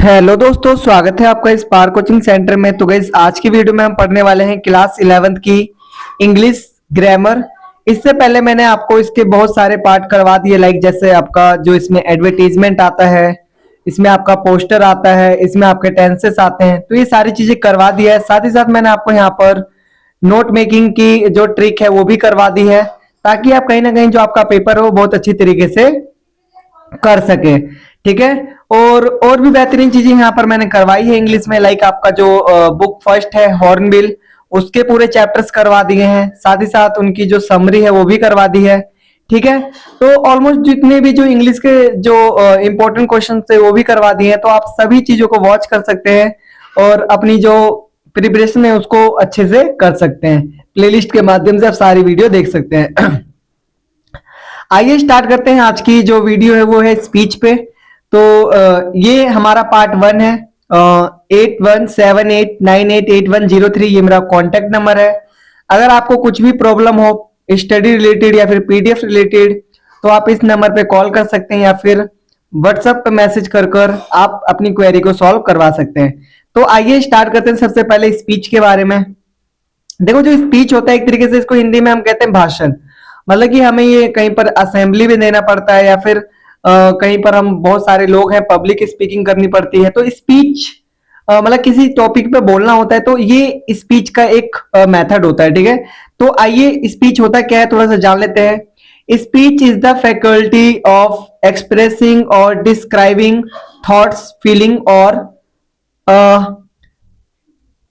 Hello दोस्तों, स्वागत है आपका इस पार कोचिंग सेंटर में। तो गाइस, आज की वीडियो में हम पढ़ने वाले हैं क्लास 11th की इंग्लिश ग्रामर। इससे पहले मैंने आपको इसके बहुत सारे पार्ट करवा दिए, लाइक जैसे आपका जो इसमें एडवर्टीजमेंट आता है, इसमें आपका पोस्टर आता है, इसमें आपके टेंसेस आते हैं। तो ये सारी चीजें करवा दिया है। साथ ही साथ मैंने आपको यहाँ पर नोट मेकिंग की जो ट्रिक है वो भी करवा दी है, ताकि आप कहीं ना कहीं जो आपका पेपर है वो बहुत अच्छी तरीके से कर सके। ठीक है। और भी बेहतरीन चीजें यहाँ पर मैंने करवाई है इंग्लिश में, लाइक आपका जो बुक फर्स्ट है हॉर्नबिल, उसके पूरे चैप्टर्स करवा दिए हैं। साथ ही साथ उनकी जो समरी है वो भी करवा दी है। ठीक है। तो ऑलमोस्ट जितने भी जो इंग्लिश के जो इंपॉर्टेंट क्वेश्चन थे वो भी करवा दिए हैं। तो आप सभी चीजों को वॉच कर सकते हैं और अपनी जो प्रिपरेशन है उसको अच्छे से कर सकते हैं। प्लेलिस्ट के माध्यम से आप सारी वीडियो देख सकते हैं। आइए स्टार्ट करते हैं। आज की जो वीडियो है वो है स्पीच पे। तो ये हमारा पार्ट 1 है। 8178988103 ये मेरा कॉन्टेक्ट नंबर है। अगर आपको कुछ भी प्रॉब्लम हो स्टडी रिलेटेड या फिर पीडीएफ रिलेटेड, तो आप इस नंबर पे कॉल कर सकते हैं या फिर व्हाट्सएप पे मैसेज कर कर आप अपनी क्वेरी को सॉल्व करवा सकते हैं। तो आइए स्टार्ट करते हैं सबसे पहले स्पीच के बारे में। देखो, जो स्पीच होता है एक तरीके से इसको हिंदी में हम कहते हैं भाषण। मतलब कि हमें ये कहीं पर असेंबली में देना पड़ता है या फिर कहीं पर हम बहुत सारे लोग हैं, पब्लिक स्पीकिंग करनी पड़ती है। तो स्पीच मतलब किसी टॉपिक पे बोलना होता है, तो ये स्पीच का एक मेथड होता है। ठीक है। तो आइए स्पीच होता क्या है थोड़ा सा जान लेते हैं। Speech is the faculty of expressing और डिस्क्राइबिंग थॉट्स, फीलिंग और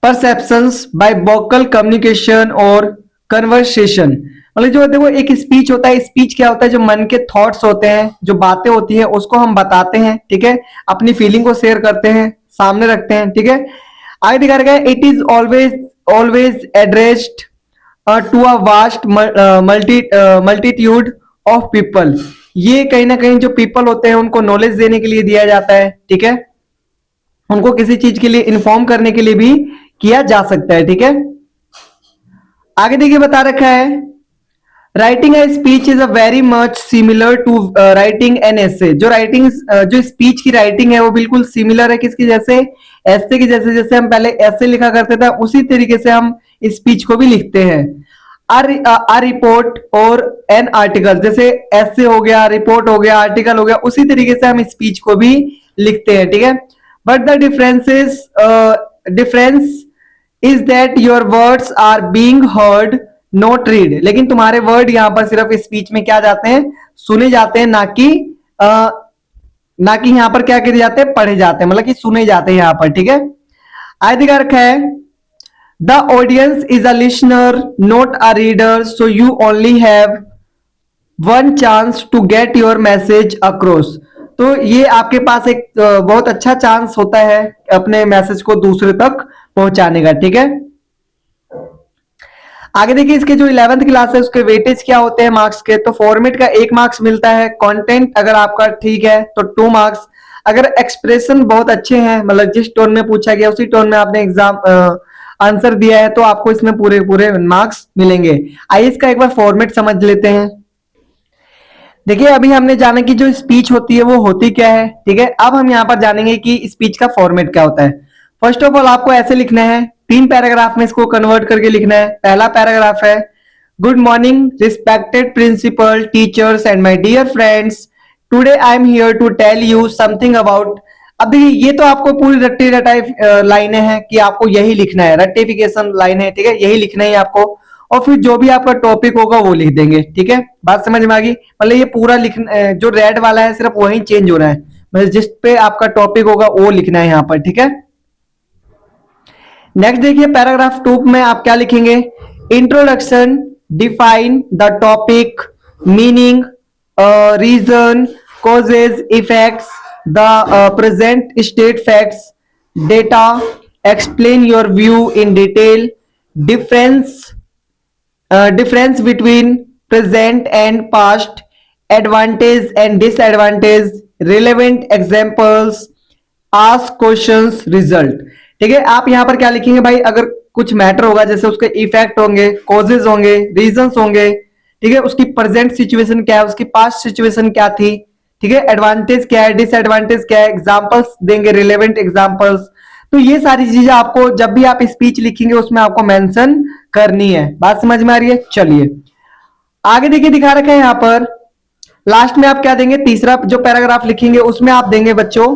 परसेप्शंस बाय वोकल कम्युनिकेशन और कन्वर्सेशन। मतलब जो देखो एक स्पीच होता है, स्पीच क्या होता है, जो मन के थॉट्स होते हैं, जो बातें होती हैं उसको हम बताते हैं। ठीक है। अपनी फीलिंग को शेयर करते हैं, सामने रखते हैं। ठीक है। आगे दिखा रखा है, it is always always addressed to a vast multitude of people. ये कहीं ना कहीं जो पीपल होते हैं उनको नॉलेज देने के लिए दिया जाता है। ठीक है। उनको किसी चीज के लिए इन्फॉर्म करने के लिए भी किया जा सकता है। ठीक है। आगे देखिए बता रखा है, writing a speech is a very much similar to writing an essay. जो राइटिंग जो स्पीच की राइटिंग है वो बिल्कुल सिमिलर है किसकी जैसे, एसे की जैसे। जैसे हम पहले ऐसे लिखा करते थे उसी तरीके से हम स्पीच को भी लिखते हैं। आ रिपोर्ट और एन आर्टिकल, जैसे ऐसे हो गया, रिपोर्ट हो गया, आर्टिकल हो गया, उसी तरीके से हम स्पीच को भी लिखते हैं। ठीक है। But the difference is that your words are being heard not read. लेकिन तुम्हारे वर्ड यहां पर सिर्फ स्पीच में क्या जाते हैं, सुने जाते हैं, ना कि यहां पर क्या किए जाते हैं, पढ़े जाते हैं। मतलब कि सुने जाते हैं यहां पर। ठीक है। आगे दिखा रखा है, the audience is a listener not a reader, so you only have one chance to get your message across. तो ये आपके पास एक बहुत अच्छा चांस होता है अपने मैसेज को दूसरे तक पहुंचाने का। ठीक है। आगे देखिए, इसके जो 11th क्लास है उसके वेटेज क्या होते हैं मार्क्स के। तो फॉर्मेट का 1 मार्क्स मिलता है, कंटेंट अगर आपका ठीक है तो 2 मार्क्स। अगर एक्सप्रेशन बहुत अच्छे हैं, मतलब जिस टोन में पूछा गया उसी टोन में आपने एग्जाम आंसर दिया है, तो आपको इसमें पूरे पूरे मार्क्स मिलेंगे। आइए इसका एक बार फॉर्मेट समझ लेते हैं। देखिए, अभी हमने जाना कि जो स्पीच होती है वो होती क्या है। ठीक है। अब हम यहाँ पर जानेंगे कि स्पीच का फॉर्मेट क्या होता है। फर्स्ट ऑफ ऑल आपको ऐसे लिखना है, 3 पैराग्राफ में इसको कन्वर्ट करके लिखना है। पहला पैराग्राफ है, good morning respected principal, teachers and my dear friends, today I am here to tell you something about. अब देखिए, ये तो आपको पूरी रट्टी रटाई लाइनें हैं कि आपको यही लिखना है, रट्टिफिकेशन लाइन है। ठीक है। यही लिखना है आपको, और फिर जो भी आपका टॉपिक होगा वो लिख देंगे। ठीक है। बात समझ में आ गई। मतलब ये पूरा लिखना, जो रेड वाला है सिर्फ वही चेंज हो रहा है, मतलब जिस पे आपका टॉपिक होगा वो लिखना है यहाँ पर। ठीक है। नेक्स्ट देखिए, पैराग्राफ 2 में आप क्या लिखेंगे, introduction, define the topic, meaning, reason, causes, effects, the present state facts, data, explain your view in detail, difference between present and past, advantage and disadvantage, relevant examples, ask questions, result। ठीक है। आप यहां पर क्या लिखेंगे भाई, अगर कुछ मैटर होगा जैसे उसके इफेक्ट होंगे, कॉजेज होंगे, रीजंस होंगे। ठीक है। उसकी प्रेजेंट सिचुएशन क्या है, उसकी पास्ट सिचुएशन क्या थी। ठीक है, एडवांटेज क्या है, डिसएडवांटेज क्या है, एग्जांपल्स देंगे, रिलेवेंट एग्जांपल्स। तो ये सारी चीजें आपको जब भी आप स्पीच लिखेंगे उसमें आपको मेंशन करनी है। बात समझ में आ रही है? चलिए आगे देखिए, दिखा रखा है यहां पर लास्ट में आप क्या देंगे, तीसरा जो पैराग्राफ लिखेंगे उसमें आप देंगे बच्चों,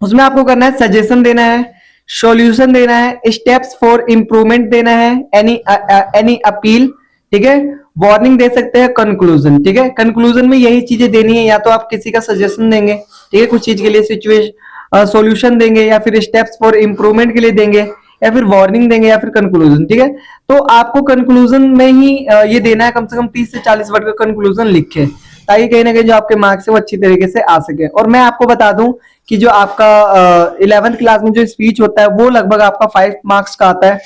उसमें आपको करना है सजेशन देना है, सॉल्यूशन देना है, स्टेप्स फॉर इंप्रूवमेंट देना है, एनी अपील, ठीक है, वार्निंग दे सकते हैं, कंक्लूजन। ठीक है, कंक्लूजन में यही चीजें देनी है, या तो आप किसी का सजेशन देंगे, ठीक है, कुछ चीज के लिए सिचुएशन सॉल्यूशन देंगे, या फिर स्टेप्स फॉर इंप्रूवमेंट के लिए देंगे, या फिर वार्निंग देंगे, या फिर कंक्लूजन। ठीक है, तो आपको कंक्लूजन में ही ये देना है, कम से कम 30 से 40 वर्ड का कंक्लूजन लिखे, ताकि कहीं ना कहीं जो आपके मार्क्स है वो अच्छी तरीके से आ सके। और मैं आपको बता दूं कि जो आपका 11th क्लास में जो स्पीच होता है वो लगभग आपका 5 मार्क्स का आता है,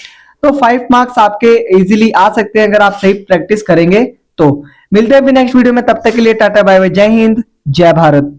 तो 5 मार्क्स आपके इजीली आ सकते हैं अगर आप सही प्रैक्टिस करेंगे तो। मिलते हैं फिर नेक्स्ट वीडियो में, तब तक के लिए टाटा बाय बाय, जय हिंद जय भारत।